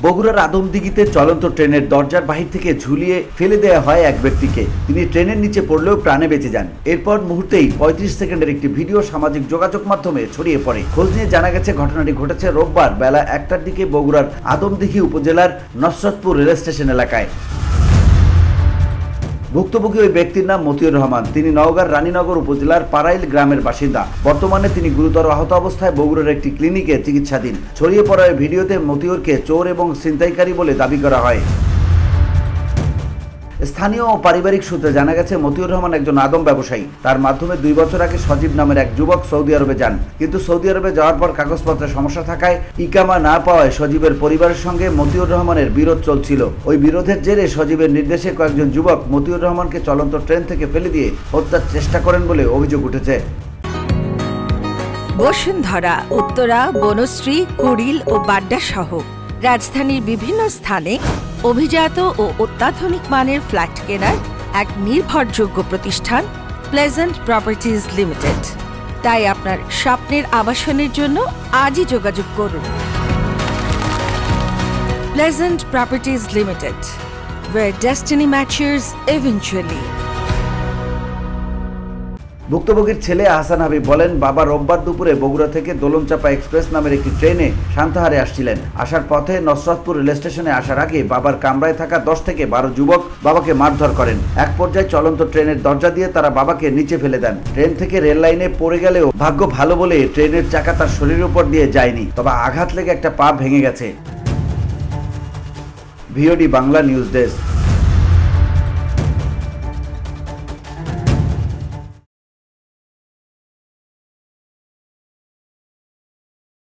বগুড়ার আদমদিঘিতে চলন্ত ট্রেনের দরজার বাহির থেকে ঝুলিয়ে ফেলে দেওয়া হয় এক ব্যক্তিকে। তিনি ট্রেনের নিচে পড়লেও প্রাণে বেঁচে যান। এরপর মুহূর্তেই ৩৫ সেকেন্ডের একটি ভিডিও সামাজিক যোগাযোগ মাধ্যমে ছড়িয়ে পড়ে। খোঁজ নিয়ে জানা গেছে ঘটনাটি ঘটেছে রোববার বেলা ১টার দিকে বগুড়ার আদমদিঘি উপজেলার নসরতপুর রেল স্টেশন এলাকায়। ভুক্তভোগী ওই ব্যক্তির নাম মতিউর রহমান। তিনি নওগাঁর রানীনগর উপজেলার পারাইল গ্রামের বাসিন্দা। বর্তমানে তিনি গুরুতর আহত অবস্থায় বগুড়ার একটি ক্লিনিকে চিকিৎসাধীন। ছড়িয়ে পড়া ওই ভিডিওতে মতিউরকে চোর এবং ছিনতাইকারী বলে দাবি করা হয়। স্থানীয় ও পারিবারিক সূত্রে জানা গেছে মতিউর রহমান একজন আদম ব্যবসায়ী। তার মাধ্যমে ২ বছর আগে সজীব নামের এক যুবক সৌদি আরবে যান, কিন্তু সৌদি আরবে যাওয়ার পর কাগজপত্রের সমস্যা থাকায় ইকামা না পাওয়ায় সজীবের পরিবারের সঙ্গে মতিউর রহমানের বিরোধ চলছিল। ওই বিরোধের জেরে সজীবের নির্দেশে কয়েকজন যুবক মতিউর রহমানকে চলন্ত ট্রেন থেকে ফেলে দিয়ে হত্যার চেষ্টা করেন বলে অভিযোগ উঠেছে। বসুন্ধরা, উত্তরা, বনশ্রী, কুড়িল ও বাড্ডা সহ রাজধানীর বিভিন্ন স্থানে অভিজাত ও অত্যাধুনিক মানের ফ্ল্যাট কেনার এক নির্ভরযোগ্য প্রতিষ্ঠান প্লেজেন্ট প্রপার্টিজ লিমিটেড। তাই আপনার স্বপ্নের আবাসনের জন্য আজই যোগাযোগ করুন। Pleasant properties limited, where destiny matches eventually. ভুক্তভোগীর ছেলে আহসান হাবিব বলেন, বাবা রোববার দুপুরে বগুড়া থেকে দোলনচাপা এক্সপ্রেস নামের একটি ট্রেনে সান্তাহারে আসছিলেন। আসার পথে নসরতপুর রেল স্টেশনে আসার আগে বাবার কামরায় থাকা ১০ থেকে ১২ যুবক বাবাকে মারধর করেন। এক পর্যায়ে চলন্ত ট্রেনের দরজা দিয়ে তারা বাবাকে নিচে ফেলে দেন। ট্রেন থেকে রেল লাইনে পড়ে গেলেও ভাগ্য ভালো বলে ট্রেনের চাকা তার শরীরের উপর দিয়ে যায়নি, তবে আঘাত লেগে একটা পা ভেঙে গেছে। VOD Bangla news desk.